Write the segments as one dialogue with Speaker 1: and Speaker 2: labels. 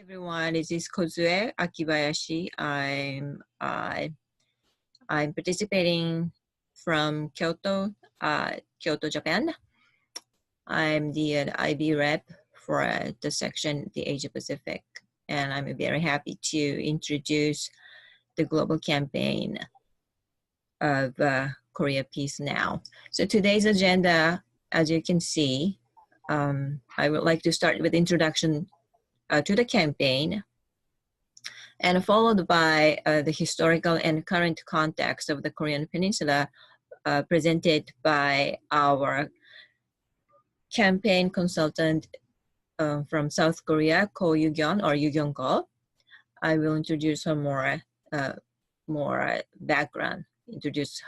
Speaker 1: Everyone, this is Kozue Akibayashi. I'm participating from Kyoto, Japan. I'm the IB rep for the section, the Asia Pacific, and I'm very happy to introduce the global campaign of Korea Peace Now. So today's agenda, as you can see, I would like to start with introduction to the campaign, and followed by the historical and current context of the Korean Peninsula presented by our campaign consultant from South Korea, Ko YouKyoung or YouKyoung Ko. I will introduce her more background, introduce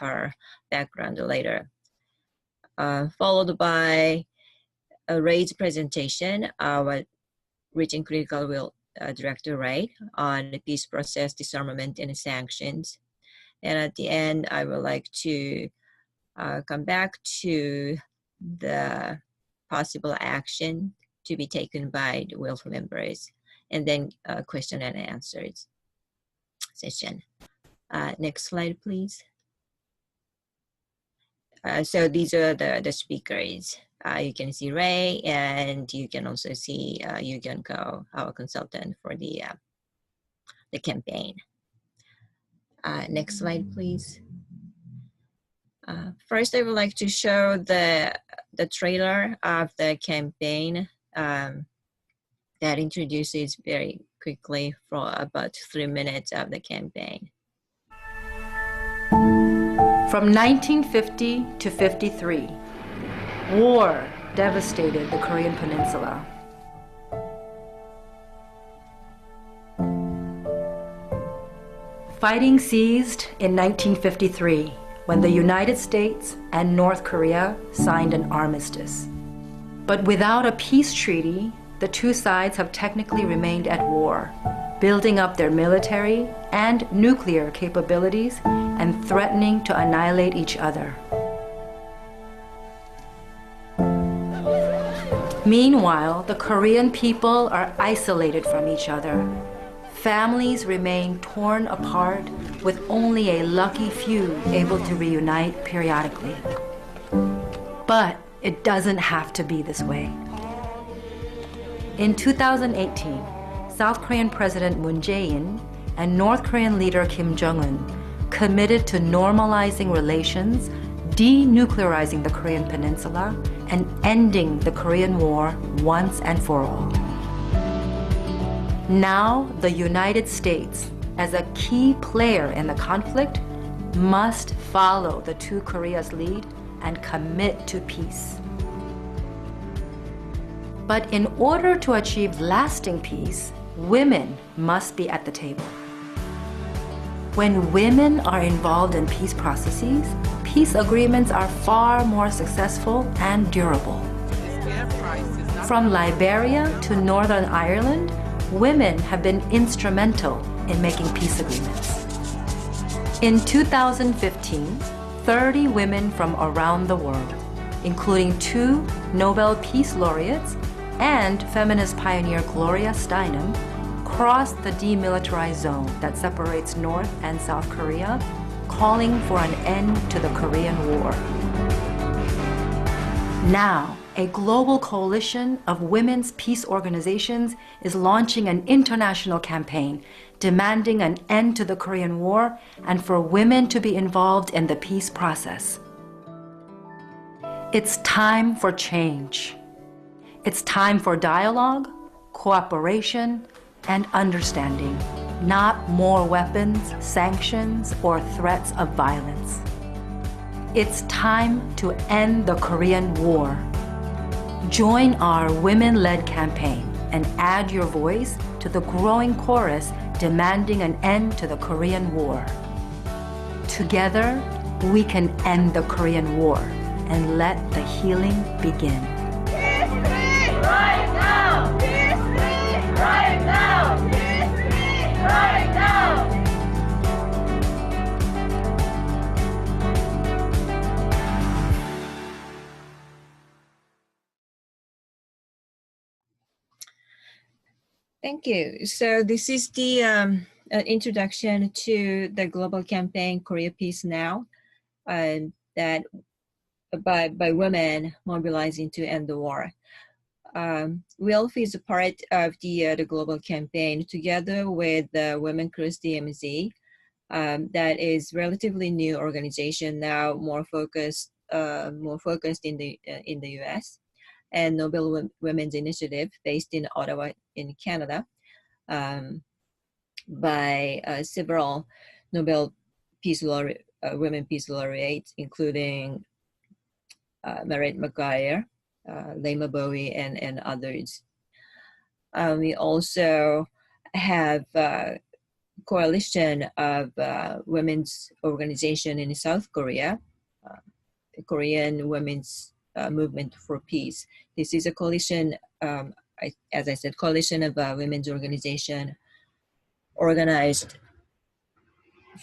Speaker 1: her background later. Followed by a Ray's presentation, our Reaching Critical Will Director Ray on the peace process, disarmament, and sanctions. And at the end, I would like to come back to the possible action to be taken by the WILPF members, and then question and answers session. Next slide, please. So these are the speakers. You can see Ray, and you can also see YouKyoung Ko, our consultant for the campaign. Next slide, please. First, I would like to show the trailer of the campaign that introduces very quickly for about 3 minutes of the campaign.
Speaker 2: From 1950 to 53, war devastated the Korean Peninsula. Fighting ceased in 1953 when the United States and North Korea signed an armistice. But without a peace treaty, the two sides have technically remained at war, building up their military and nuclear capabilities and threatening to annihilate each other. Meanwhile, the Korean people are isolated from each other. Families remain torn apart, with only a lucky few able to reunite periodically. But it doesn't have to be this way. In 2018, South Korean President Moon Jae-in and North Korean leader Kim Jong-un committed to normalizing relations, denuclearizing the Korean Peninsula, and ending the Korean War once and for all. Now, the United States, as a key player in the conflict, must follow the two Koreas' lead and commit to peace. But in order to achieve lasting peace, women must be at the table. When women are involved in peace processes, peace agreements are far more successful and durable. From Liberia to Northern Ireland, women have been instrumental in making peace agreements. In 2015, 30 women from around the world, including 2 Nobel Peace Laureates and feminist pioneer Gloria Steinem, crossed the demilitarized zone that separates North and South Korea, calling for an end to the Korean War. Now, a global coalition of women's peace organizations is launching an international campaign demanding an end to the Korean War and for women to be involved in the peace process. It's time for change. It's time for dialogue, cooperation, and understanding, not more weapons, sanctions, or threats of violence. It's time to end the Korean War. Join our women-led campaign and add your voice to the growing chorus demanding an end to the Korean War. Together, we can end the Korean War and let the healing begin.
Speaker 3: Right now! Peace! Right now! Peace! Right now!
Speaker 1: Thank you. So this is the introduction to the global campaign Korea Peace Now, that by women mobilizing to end the war. WILPF is a part of the global campaign together with the Women Cross DMZ. That is relatively new organization now, more focused in the U.S. and Nobel Women's Initiative based in Ottawa in Canada, by several Nobel Peace Women Peace Laureates, including Mairead McGuire, Lema Bowie, and others. We also have a coalition of women's organization in South Korea, the Korean Women's Movement for Peace. This is a coalition, as I said, coalition of women's organization organized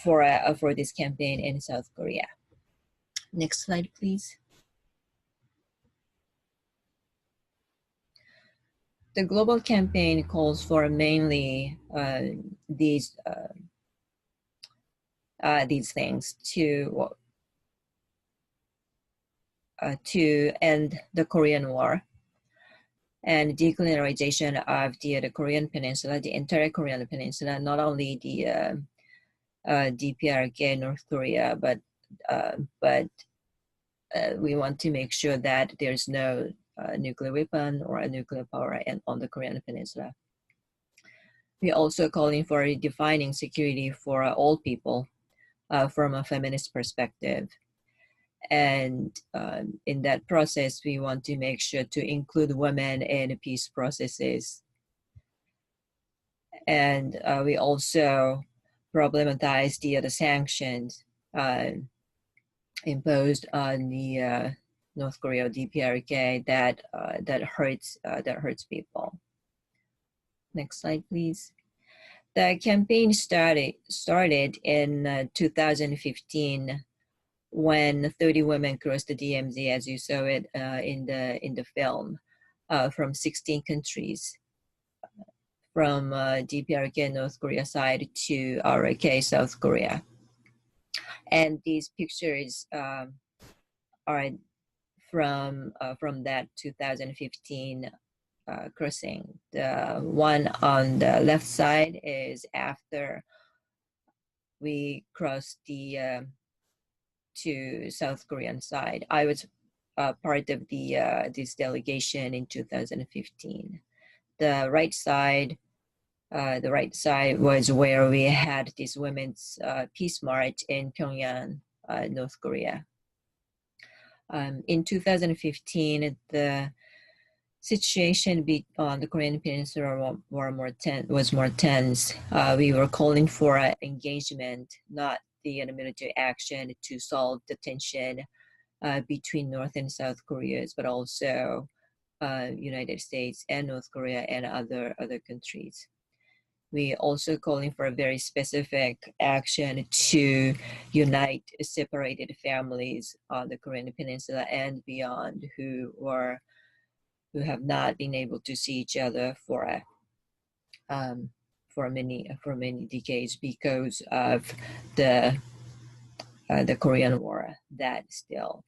Speaker 1: for this campaign in South Korea. Next slide, please. The global campaign calls for mainly these things to end the Korean War and decolorization of the Korean Peninsula, the entire Korean Peninsula, not only the DPRK, North Korea, but we want to make sure that there's no nuclear weapon or a nuclear power on the Korean Peninsula. We're also calling for redefining security for all people from a feminist perspective. And in that process, we want to make sure to include women in peace processes. And we also problematize the sanctions imposed on the North Korea DPRK that hurts people. Next slide, please. The campaign started in 2015 when 30 women crossed the DMZ, as you saw it in the film, from 16 countries, from DPRK North Korea side to RK South Korea. And these pictures are from that 2015 crossing. The one on the left side is after we crossed the to South Korean side. I was part of this delegation in 2015. The right side was where we had this women's peace march in Pyongyang, North Korea. In 2015, the situation on the Korean Peninsula was more tense. We were calling for engagement, not the military action, to solve the tension between North and South Koreas, but also United States and North Korea and other countries. We also calling for a very specific action to unite separated families on the Korean Peninsula and beyond who have not been able to see each other for many decades because of the Korean War that still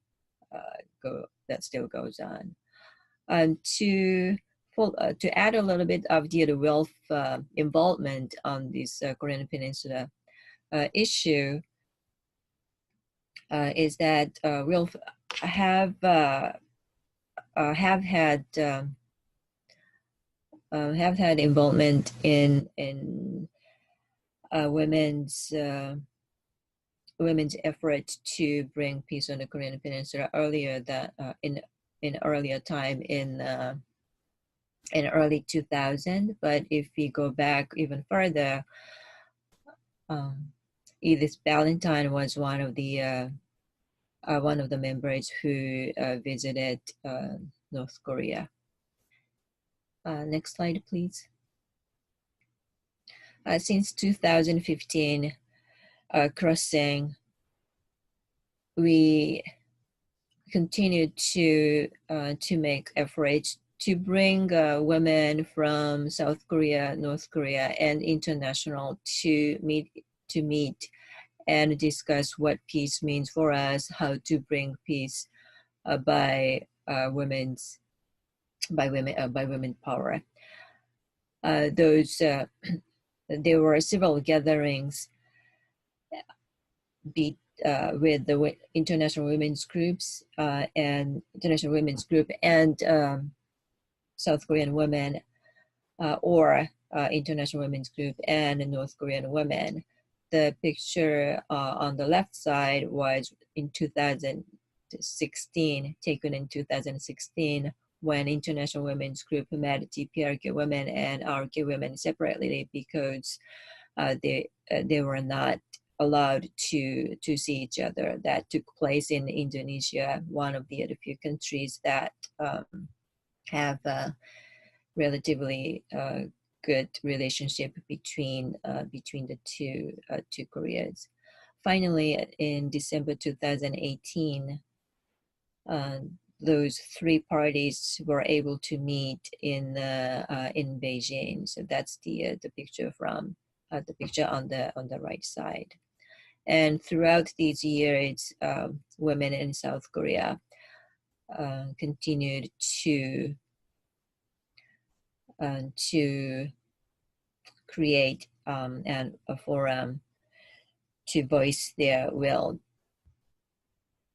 Speaker 1: goes on. To add a little bit of the WILPF involvement on this Korean Peninsula issue is that WILPF have had involvement in women's effort to bring peace on the Korean Peninsula earlier in earlier time in early 2000. But if we go back even further, Edith Ballantyne was one of the members who visited North Korea. Next slide, please. Since 2015 crossing, we continued to make efforts to bring women from South Korea, North Korea, and international to meet and discuss what peace means for us, how to bring peace by women power. There were several gatherings with the international women's groups and international women's group and South Korean women or international women's group and North Korean women. The picture on the left side was in 2016, taken in 2016, when International Women's Group met TPRK women and RK women separately because they were not allowed to see each other. That took place in Indonesia, one of the other few countries that have relatively good relationship between the two Koreas. Finally, in December 2018, those three parties were able to meet in Beijing. So that's the picture from the picture on the right side. And throughout these years, women in South Korea continued to create and a forum to voice their will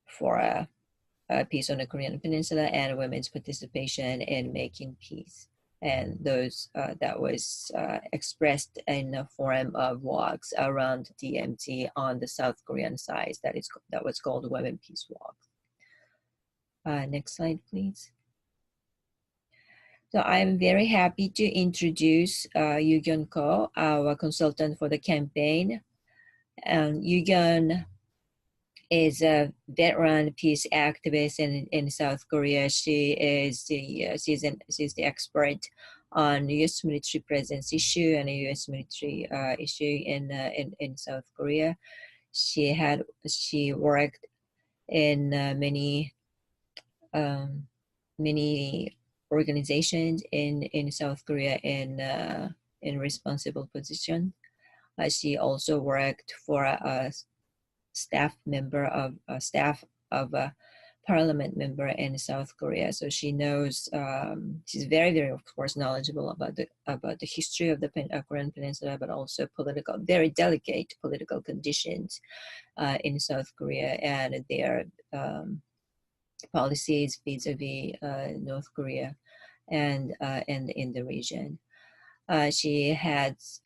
Speaker 1: for peace on the Korean Peninsula and women's participation in making peace. And those that was expressed in a form of walks around DMZ on the South Korean side. That was called Women Peace Walk. Next slide, please. So I'm very happy to introduce YouKyoung Ko, our consultant for the campaign. YouKyoung is a veteran peace activist in South Korea. She's the expert on U.S. military presence issue and U.S. military issue in South Korea. She worked in many organizations in South Parliament in responsible position. She also worked for a staff parliament member in South Korea. So she knows, she's very, very, of course, knowledgeable about the history of the Korean Peninsula, but also very delicate political conditions in South Korea and their policies vis-a-vis North Korea and in the region. She has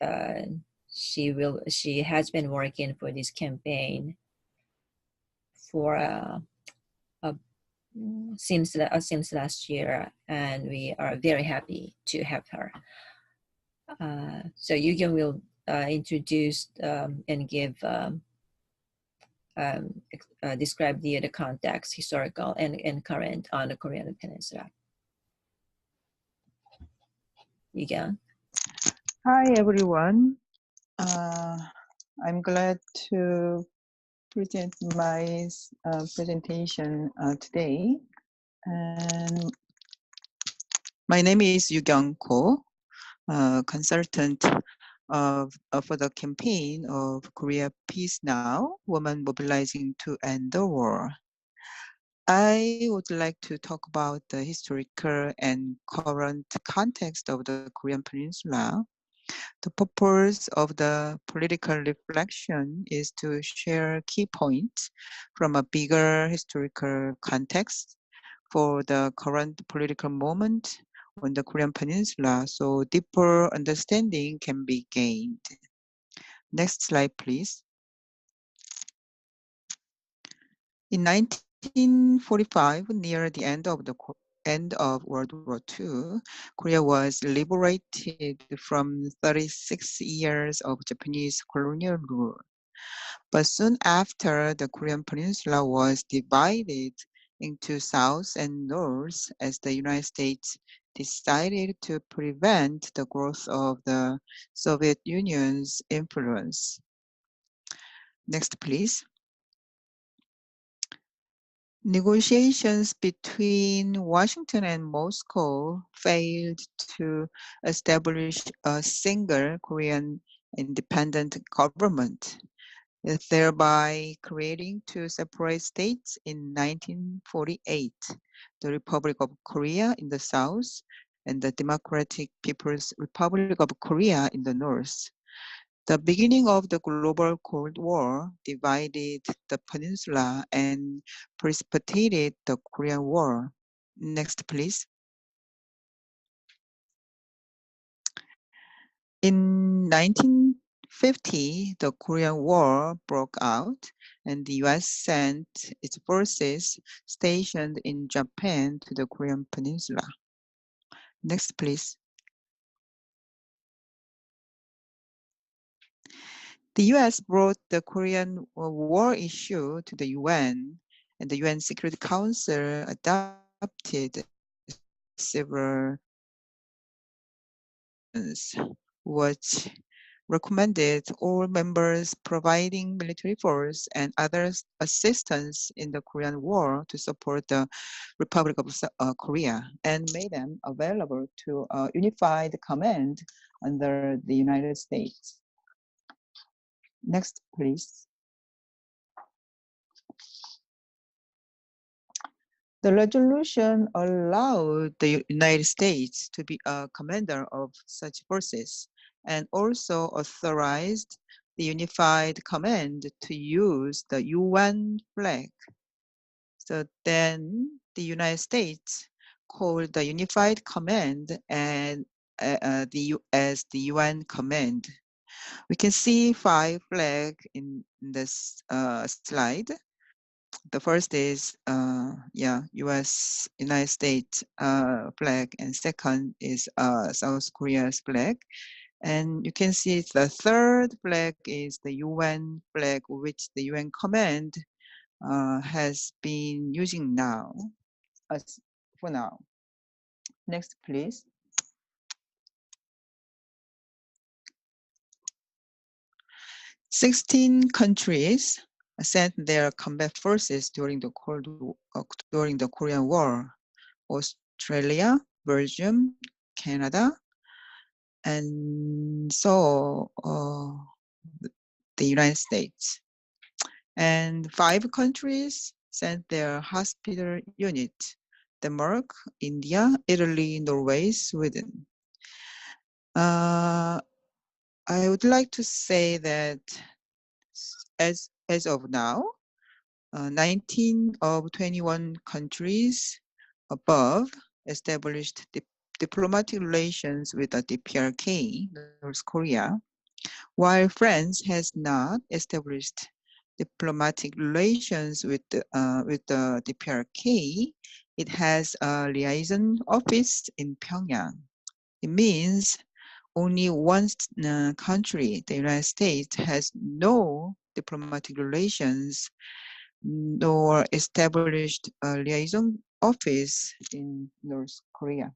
Speaker 1: been working for this campaign for since last year, and we are very happy to have her. So YouKyoung will introduce and give describe the context, historical and current on the Korean Peninsula. YouKyoung.
Speaker 4: Hi everyone. I'm glad to present my presentation today. And my name is YouKyoung Ko, consultant for the campaign of Korea Peace Now, Women Mobilizing to End the War. I would like to talk about the historical and current context of the Korean Peninsula. The purpose of the political reflection is to share key points from a bigger historical context for the current political moment on the Korean Peninsula, so deeper understanding can be gained. Next slide, please. In 1945, near the end of World War II, Korea was liberated from 36 years of Japanese colonial rule. But soon after, the Korean Peninsula was divided into South and North as the United States decided to prevent the growth of the Soviet Union's influence. Next, please. Negotiations between Washington and Moscow failed to establish a single Korean independent government, thereby creating two separate states in 1948, the Republic of Korea in the south and the Democratic People's Republic of Korea in the north. The beginning of the global Cold War divided the peninsula and precipitated the Korean War. Next, please. In 1950, the Korean War broke out, and the US sent its forces stationed in Japan to the Korean peninsula. Next, please. The US brought the Korean War issue to the UN, and the UN Security Council adopted several resolutions which recommended all members providing military force and other assistance in the Korean War to support the Republic of Korea and made them available to unified command under the United States. Next, please. The resolution allowed the United States to be a commander of such forces and also authorized the Unified Command to use the UN flag. So then the United States called the Unified Command and as the UN Command. We can see 5 flags in this slide. The first is US United States flag, and second is South Korea's flag. And you can see the third flag is the UN flag, which the UN command has been using now, for now. Next, please. "16 countries sent their combat forces during the Korean War: Australia, Belgium, Canada, and so the United States. And 5 countries sent their hospital unit: Denmark, India, Italy, Norway, Sweden. I would like to say that as of now, 19 of 21 countries above established diplomatic relations with the DPRK, North Korea, while France has not established diplomatic relations with the DPRK. It has a liaison office in Pyongyang. It means only one country, the United States, has no diplomatic relations nor established a liaison office in North Korea.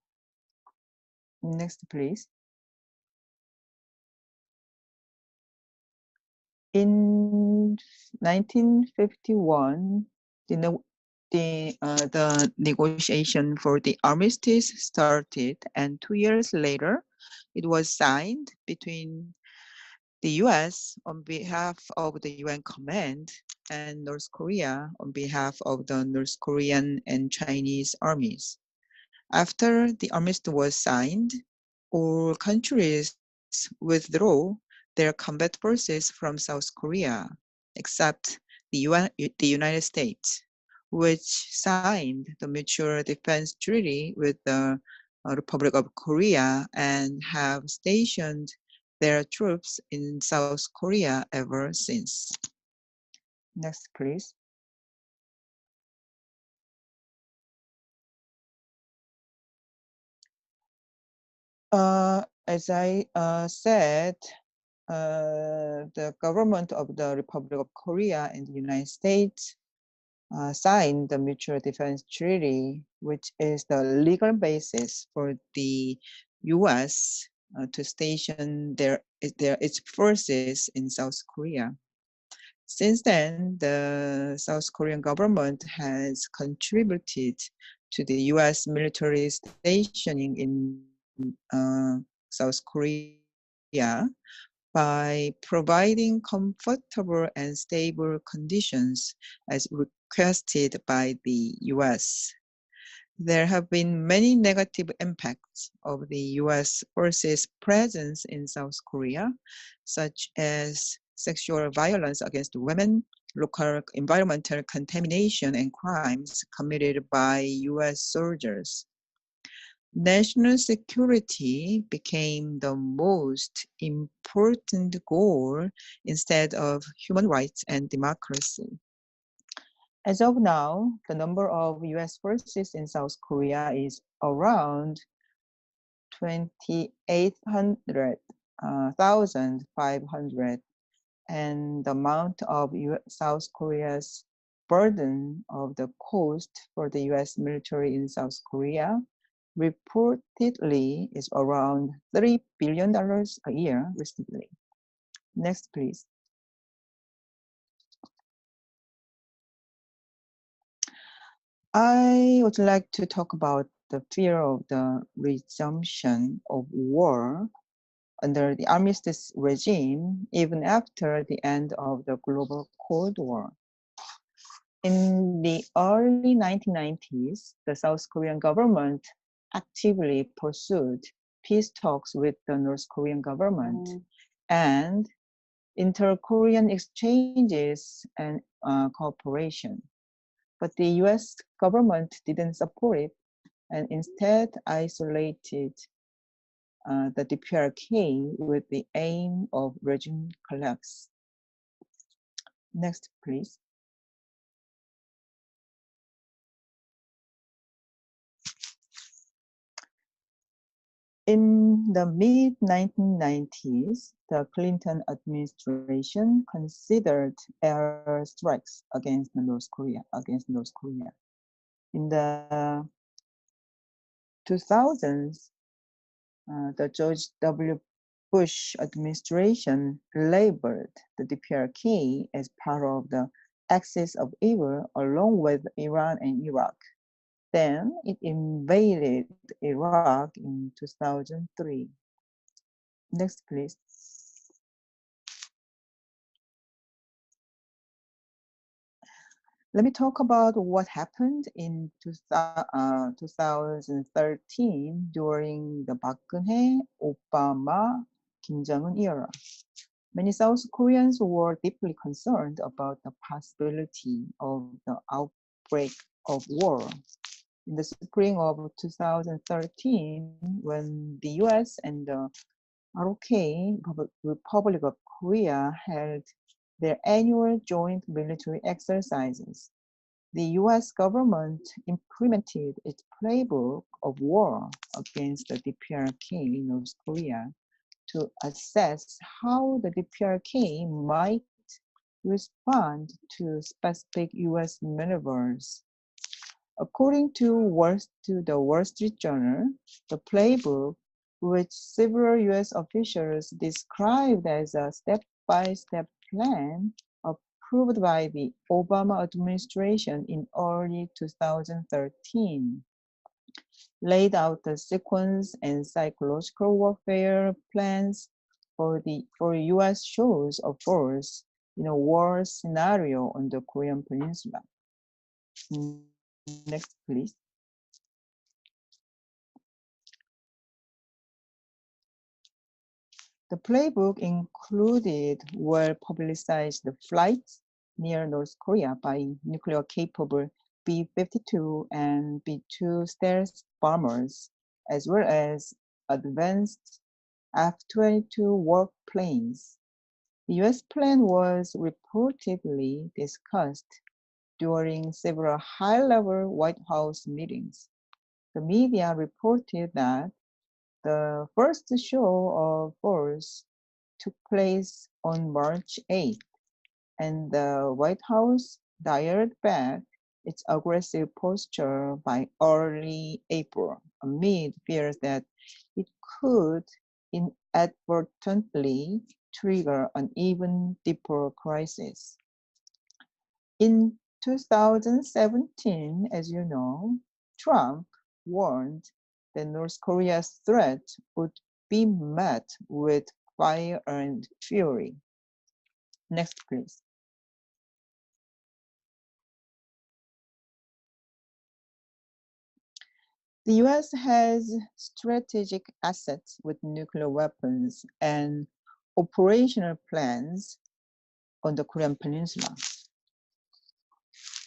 Speaker 4: Next, please. In 1951, the negotiation for the armistice started, and 2 years later, it was signed between the US on behalf of the UN command and North Korea on behalf of the North Korean and Chinese armies. After the armistice was signed, all countries withdrew their combat forces from South Korea, except the United States, which signed the Mutual Defense Treaty with the Republic of Korea and have stationed their troops in South Korea ever since. Next, please. As I said, the government of the Republic of Korea and the United States signed the Mutual Defense Treaty, which is the legal basis for the US to station its forces in South Korea. Since then, the South Korean government has contributed to the US military stationing in South Korea by providing comfortable and stable conditions as requested by the US. There have been many negative impacts of the US forces' presence in South Korea, such as sexual violence against women, local environmental contamination, and crimes committed by US soldiers. National security became the most important goal instead of human rights and democracy. As of now, the number of US forces in South Korea is around 2,500, and the amount of South Korea's burden of the cost for the US military in South Korea reportedly is around $3 billion a year, respectively. Next, please. I would like to talk about the fear of the resumption of war under the armistice regime, even after the end of the global Cold War. In the early 1990s, the South Korean government actively pursued peace talks with the North Korean government and inter-Korean exchanges and cooperation. But the US government didn't support it and instead isolated the DPRK with the aim of regime collapse. Next, please. In the mid-1990s, the Clinton administration considered air strikes against North Korea. In the 2000s, the George W. Bush administration labeled the DPRK as part of the axis of evil along with Iran and Iraq. Then it invaded Iraq in 2003. Next, please. Let me talk about what happened in 2013 during the Park Geun-hye, Obama, Kim Jong-un era. Many South Koreans were deeply concerned about the possibility of the outbreak of war. In the spring of 2013, when the US and the ROK, Republic of Korea, held their annual joint military exercises, the US government implemented its playbook of war against the DPRK in North Korea to assess how the DPRK might respond to specific US maneuvers. According to the Wall Street Journal, the playbook, which several US officials described as a step-by-step plan approved by the Obama administration in early 2013, laid out the sequence and psychological warfare plans for US shows of force in a war scenario on the Korean peninsula. Next, please. The playbook included well-publicized flights near North Korea by nuclear-capable B-52 and B-2 stealth bombers, as well as advanced F-22 warplanes. The US plan was reportedly discussed during several high-level White House meetings. The media reported that the first show of force took place on March 8th, and the White House dialed back its aggressive posture by early April, amid fears that it could inadvertently trigger an even deeper crisis. In 2017, as you know, Trump warned that North Korea's threat would be met with fire and fury. Next, please. The US has strategic assets with nuclear weapons and operational plans on the Korean Peninsula.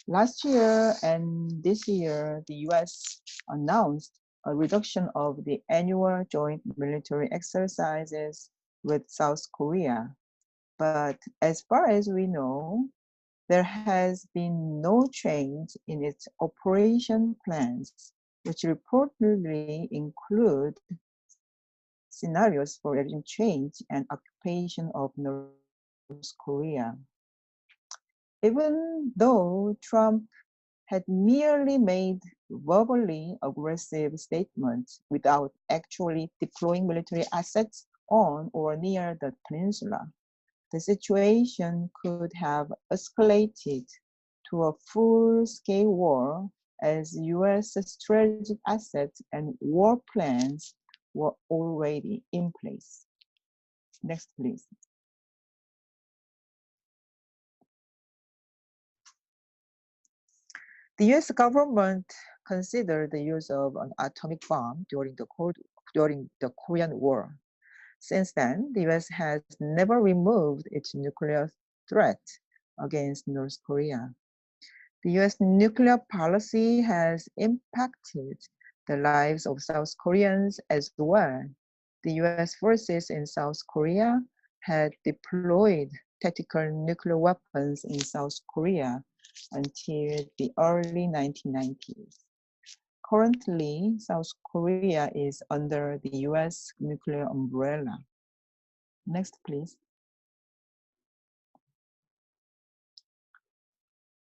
Speaker 4: Last year and this year, the US announced a reduction of the annual joint military exercises with South Korea. But as far as we know, there has been no change in its operation plans, which reportedly include scenarios for regime change and occupation of North Korea. Even though Trump had merely made verbally aggressive statements without actually deploying military assets on or near the peninsula, the situation could have escalated to a full-scale war as US strategic assets and war plans were already in place. Next, please. The US government considered the use of an atomic bomb during the Korean War. Since then, the US has never removed its nuclear threat against North Korea. The US nuclear policy has impacted the lives of South Koreans as well. The US forces in South Korea had deployed tactical nuclear weapons in South Korea until the early 1990s. Currently, South Korea is under the US nuclear umbrella. Next, please.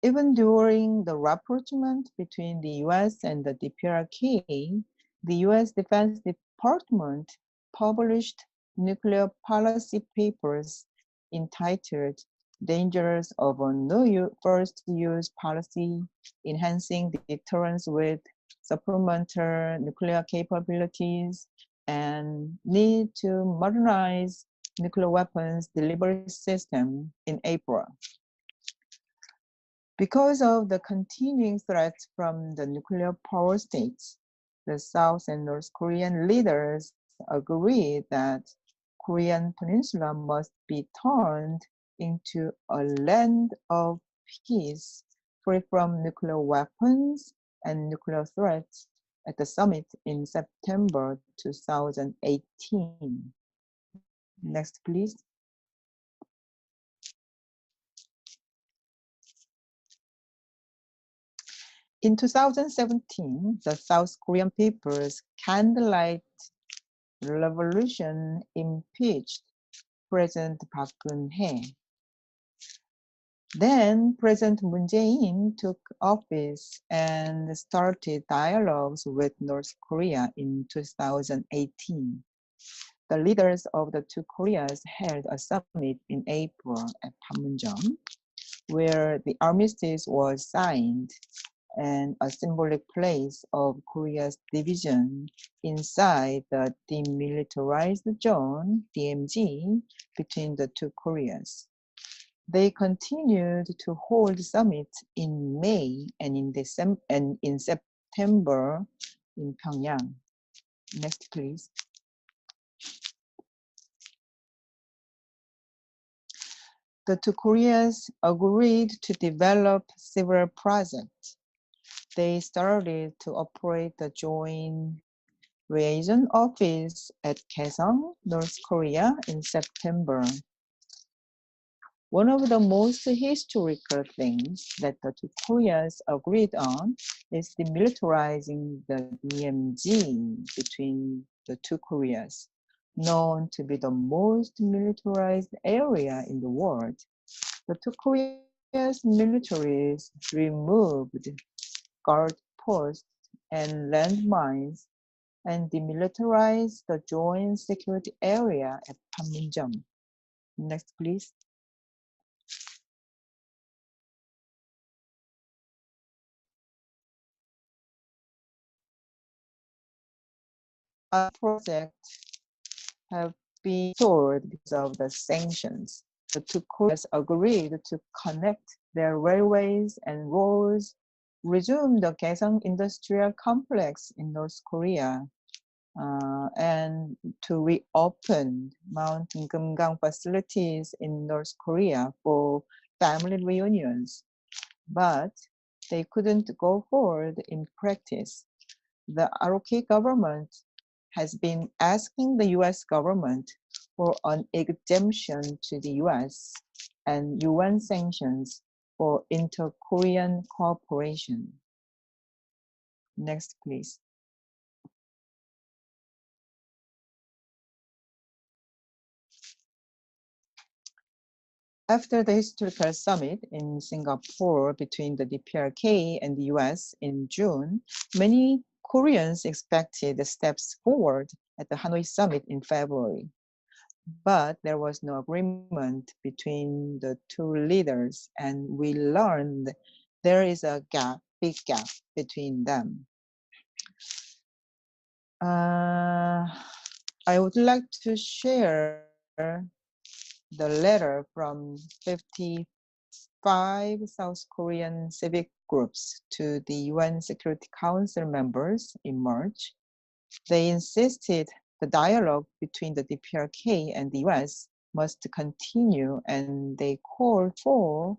Speaker 4: Even during the rapprochement between the US and the DPRK, the US Defense Department published nuclear policy papers entitled Dangers of a No First Use Policy, Enhancing Deterrence with Supplemental Nuclear Capabilities, and Need to Modernize Nuclear Weapons Delivery System in April. Because of the continuing threats from the nuclear power states, the South and North Korean leaders agreed that Korean Peninsula must be turned into a land of peace, free from nuclear weapons and nuclear threats at the summit in September 2018. Next, please. In 2017, the South Korean people's candlelight revolution impeached President Park Geun-hye. Then President Moon Jae-in took office and started dialogues with North Korea in 2018. The leaders of the two Koreas held a summit in April at Panmunjom, where the armistice was signed and a symbolic place of Korea's division inside the demilitarized zone, DMZ, between the two Koreas. They continued to hold summits in May and in September in Pyongyang. Next, please. The two Koreas agreed to develop several projects. They started to operate the joint liaison office at Acheson, North Korea in September. One of the most historical things that the two Koreas agreed on is demilitarizing the DMZ between the two Koreas, known to be the most militarized area in the world. The two Koreas' militaries removed guard posts and landmines and demilitarized the joint security area at Panmunjom. Next, please. projects have been stalled because of the sanctions. The two Koreas agreed to connect their railways and roads, resume the Kaesong Industrial Complex in North Korea, and to reopen Mount Kumgang facilities in North Korea for family reunions. But they couldn't go forward in practice. The ROK government has been asking the US government for an exemption to the US and UN sanctions for inter-Korean cooperation. Next, please. After the historical summit in Singapore between the DPRK and the US in June, many Koreans expected the steps forward at the Hanoi summit in February. But there was no agreement between the two leaders, and we learned there is a big gap between them. I would like to share the letter from 55 South Korean civic groups to the UN Security Council members in March. They insisted the dialogue between the DPRK and the US must continue, and they called for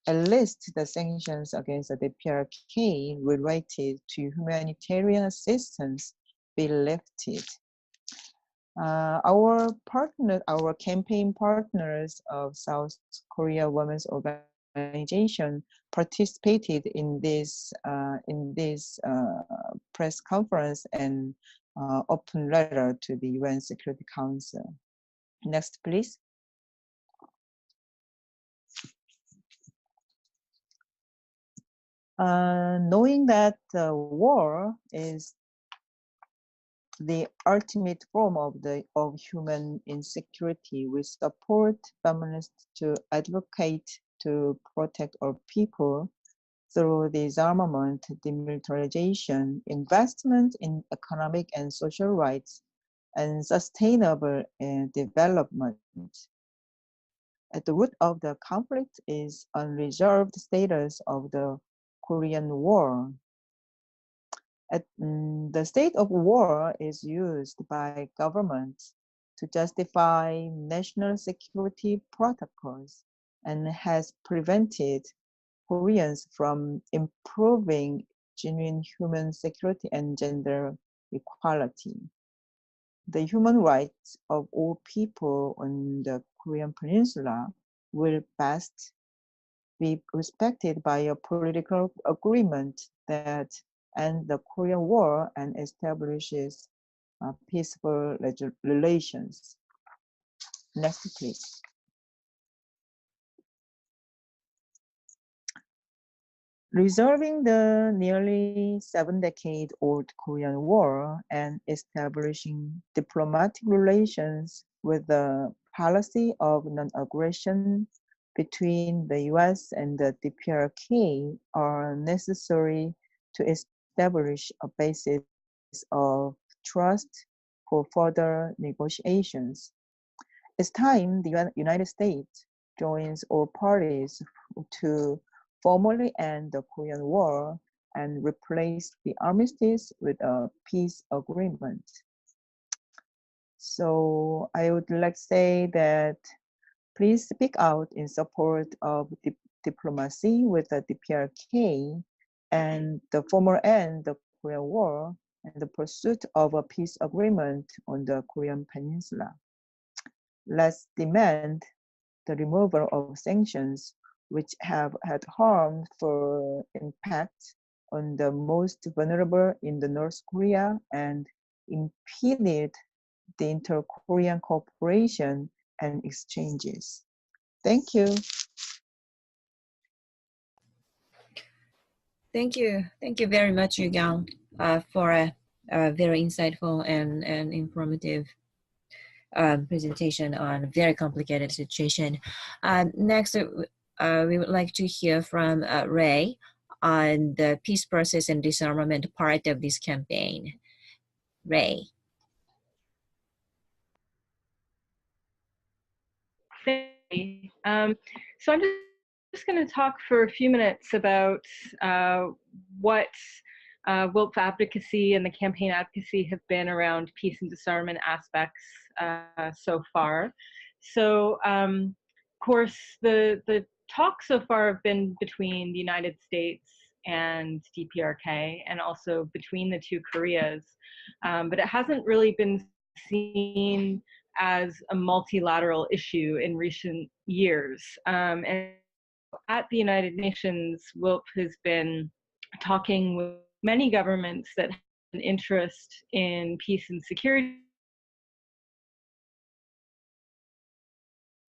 Speaker 4: at least the sanctions against the DPRK related to humanitarian assistance be lifted. Our campaign partners of South Korea Women's Organization participated in this press conference and open letter to the UN Security Council. Next, please. Knowing that war is the ultimate form of human insecurity, we support feminists to advocate to protect our people through disarmament, demilitarization, investment in economic and social rights, and sustainable development. At the root of the conflict is unresolved status of the Korean War. The state of war is used by governments to justify national security protocols and has prevented Koreans from improving genuine human security and gender equality. The human rights of all people on the Korean peninsula will best be respected by a political agreement that ends the Korean War and establishes peaceful relations. Next, please. Resolving the nearly 7-decade-old Korean War and establishing diplomatic relations with the policy of non-aggression between the US and the DPRK are necessary to establish a basis of trust for further negotiations. It's time the United States joins all parties to formally end the Korean War and replace the armistice with a peace agreement. So I would like to say that please speak out in support of diplomacy with the DPRK and the formal end of the Korean War and the pursuit of a peace agreement on the Korean Peninsula. Let's demand the removal of sanctions which have had harmful impact on the most vulnerable in the North Korea and impeded the inter-Korean cooperation and exchanges. Thank you.
Speaker 1: Thank you. Thank you very much, YouKyoung, for a very insightful and informative presentation on a very complicated situation. Next, we would like to hear from Ray on the peace process and disarmament part of this campaign. Ray.
Speaker 5: So I'm just going to talk for a few minutes about what WILPF advocacy and the campaign advocacy have been around peace and disarmament aspects so far. So, of course, the talks so far have been between the United States and DPRK, and also between the two Koreas, but it hasn't really been seen as a multilateral issue in recent years. And at the United Nations, WILPF has been talking with many governments that have an interest in peace and security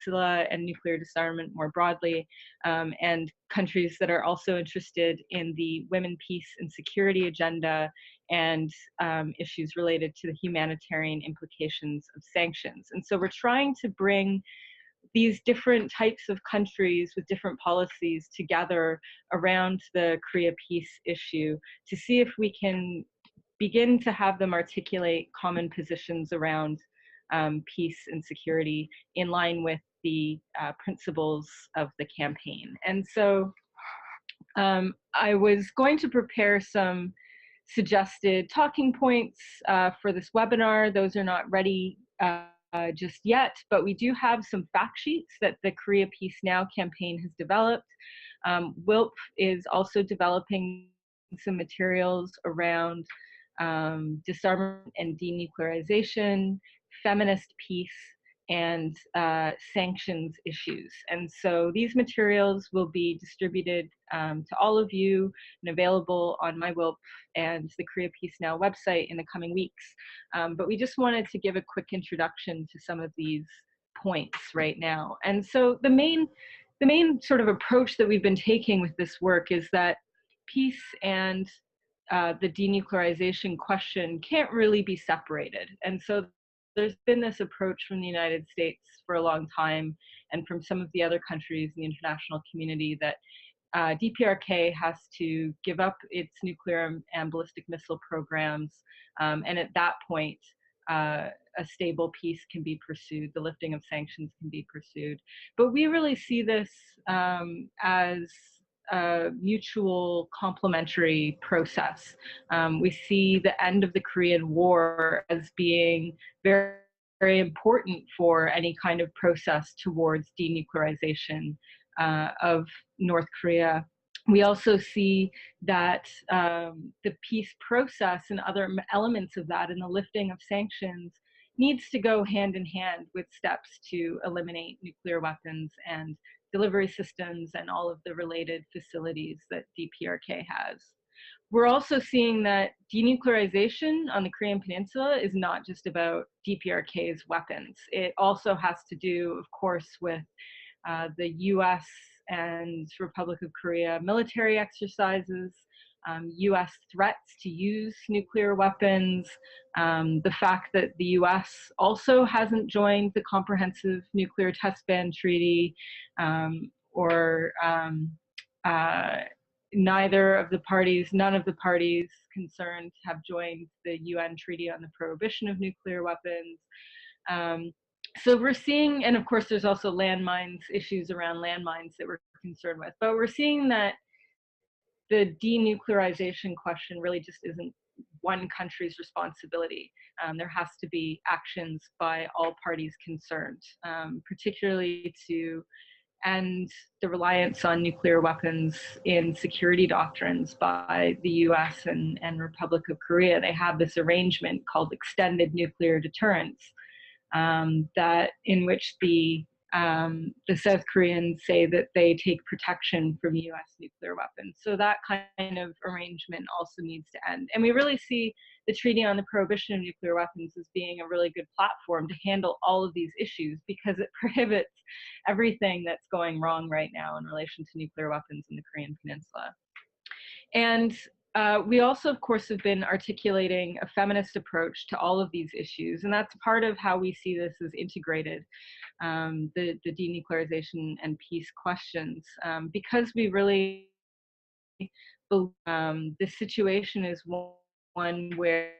Speaker 5: and nuclear disarmament more broadly, and countries that are also interested in the women, peace, and security agenda and issues related to the humanitarian implications of sanctions. And so we're trying to bring these different types of countries with different policies together around the Korea peace issue to see if we can begin to have them articulate common positions around peace and security in line with the principles of the campaign. And so I was going to prepare some suggested talking points for this webinar. Those are not ready just yet, but we do have some fact sheets that the Korea Peace Now campaign has developed. WILPF is also developing some materials around disarmament and denuclearization, feminist peace, and sanctions issues. And so these materials will be distributed to all of you and available on my WILPF and the Korea Peace Now website in the coming weeks. But we just wanted to give a quick introduction to some of these points right now. And so the main sort of approach that we've been taking with this work is that peace and the denuclearization question can't really be separated. And so there's been this approach from the United States for a long time and from some of the other countries in the international community that DPRK has to give up its nuclear and ballistic missile programs, and at that point, a stable peace can be pursued, the lifting of sanctions can be pursued. But we really see this as a mutual complementary process. We see the end of the Korean War as being very, very important for any kind of process towards denuclearization of North Korea. We also see that the peace process and other elements of that and the lifting of sanctions needs to go hand in hand with steps to eliminate nuclear weapons and delivery systems and all of the related facilities that DPRK has. We're also seeing that denuclearization on the Korean Peninsula is not just about DPRK's weapons. It also has to do, of course, with the US and Republic of Korea military exercises, US threats to use nuclear weapons, the fact that the US also hasn't joined the Comprehensive Nuclear Test Ban Treaty, none of the parties concerned have joined the UN Treaty on the Prohibition of Nuclear Weapons. So we're seeing, and of course there's also landmines, issues around landmines that we're concerned with, but we're seeing that the denuclearization question really just isn't one country's responsibility. There has to be actions by all parties concerned, particularly to end the reliance on nuclear weapons in security doctrines by the US and Republic of Korea. They have this arrangement called extended nuclear deterrence, that in which the South Koreans say that they take protection from US nuclear weapons. So that kind of arrangement also needs to end. And we really see the Treaty on the Prohibition of Nuclear Weapons as being a really good platform to handle all of these issues because it prohibits everything that's going wrong right now in relation to nuclear weapons in the Korean Peninsula. And we also, of course, have been articulating a feminist approach to all of these issues, and that's part of how we see this as integrated, the denuclearization and peace questions, because we really believe this situation is one where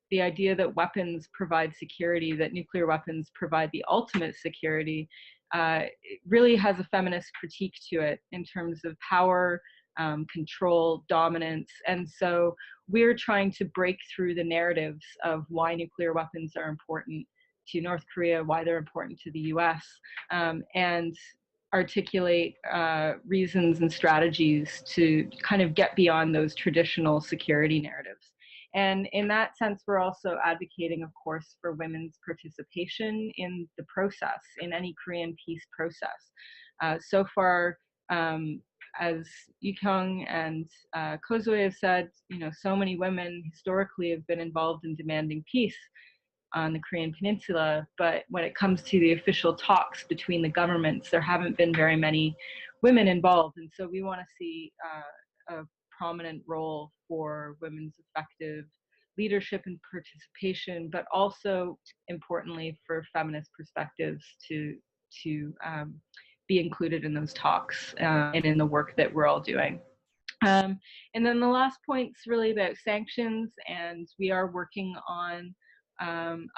Speaker 5: the idea that weapons provide security, that nuclear weapons provide the ultimate security, it really has a feminist critique to it in terms of power, control, dominance. And so we're trying to break through the narratives of why nuclear weapons are important to North Korea, why they're important to the US, and articulate reasons and strategies to kind of get beyond those traditional security narratives. And in that sense, we're also advocating, of course, for women's participation in the process, in any Korean peace process. So far, as YouKyoung and Kozue have said, so many women historically have been involved in demanding peace on the Korean peninsula, but when it comes to the official talks between the governments, there haven't been very many women involved. And so we want to see a prominent role for women's effective leadership and participation, but also importantly for feminist perspectives to be included in those talks and in the work that we're all doing. And then the last point's really about sanctions, and we are working on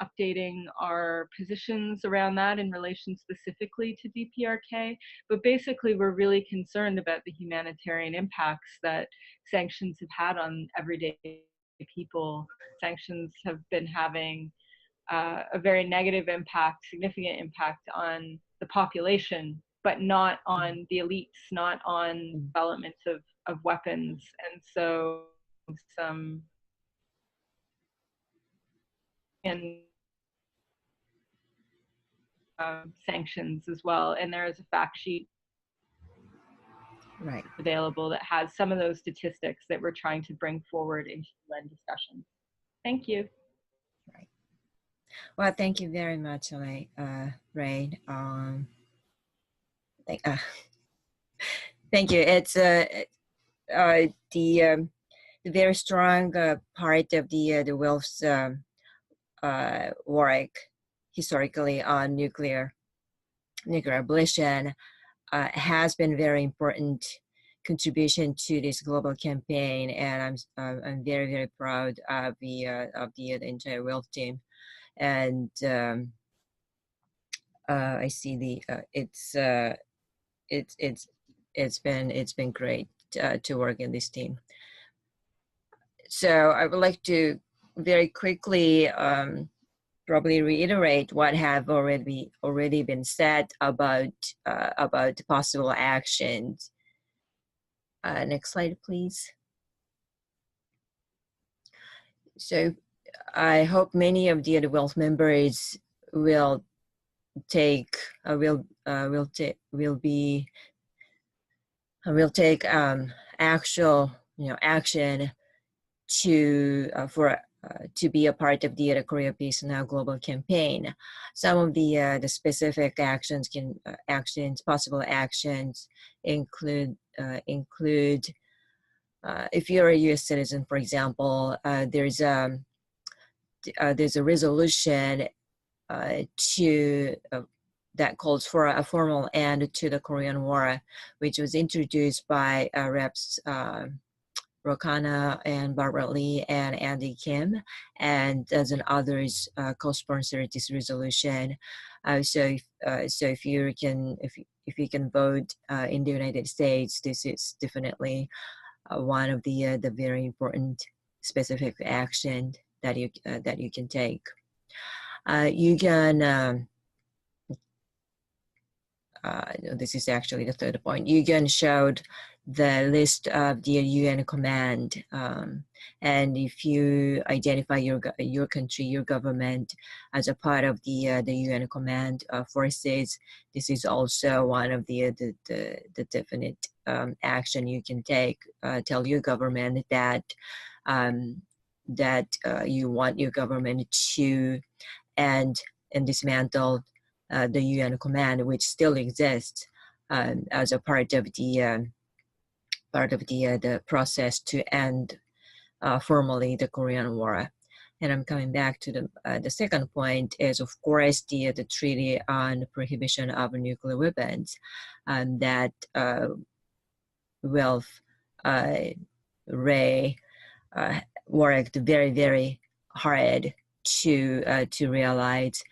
Speaker 5: updating our positions around that in relation specifically to DPRK. But basically, we're really concerned about the humanitarian impacts that sanctions have had on everyday people. Sanctions have been having a very negative impact, significant impact on the population, but not on the elites, not on development of weapons. And so some sanctions as well. And there is a fact sheet available that has some of those statistics that we're trying to bring forward into the UN discussion. Thank you.
Speaker 1: Right. Well, thank you very much, Ray. Thank you. It's the very strong part of the WILPF's work historically on nuclear abolition has been very important contribution to this global campaign, and I'm very, very proud of the entire WILPF team. And I see the it's been great to work in this team. So I would like to very quickly probably reiterate what have already been said about possible actions. Next slide, please. So I hope many of the WILPF members will take actual action to be a part of the Korea Peace Now global campaign. Some of the specific possible actions include if you're a U.S. citizen, for example, there's a resolution that calls for a formal end to the Korean War, which was introduced by Reps Rokana and Barbara Lee and Andy Kim, and dozen others co-sponsored this resolution. So if you can vote in the United States, this is definitely one of the very important specific action that you can take. You can. This is actually the third point. YouKyoung showed the list of the UN command, and if you identify your country, your government as a part of the UN command forces, this is also one of the definite action you can take. Tell your government that you want your government to end and dismantle the UN command, which still exists as a part of the process to end formally the Korean War. And I'm coming back to the second point is, of course, the Treaty on Prohibition of Nuclear Weapons, that WILPF Ray worked very, very hard to realize.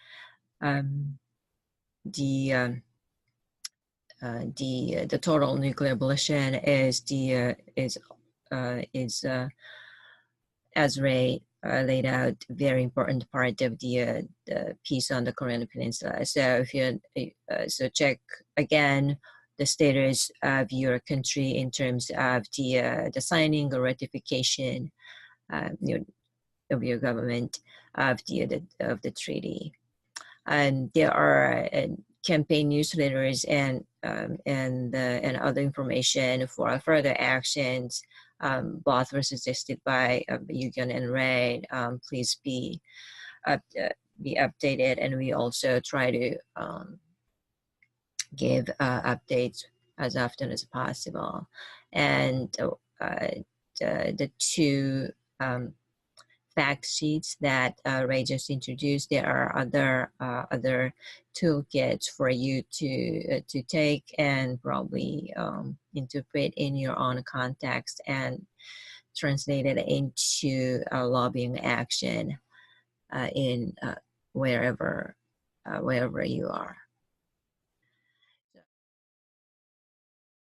Speaker 1: the total nuclear abolition is as Ray laid out, very important part of the piece on the Korean Peninsula. So if you so check again the status of your country in terms of the signing or ratification of your government of the treaty. And there are campaign newsletters and other information for further actions. Both were suggested by YouKyoung and Ray. Please be updated, and we also try to give updates as often as possible. And the two fact sheets that Ray just introduced, there are other toolkits for you to take and probably interpret in your own context and translate it into lobbying action in wherever you are.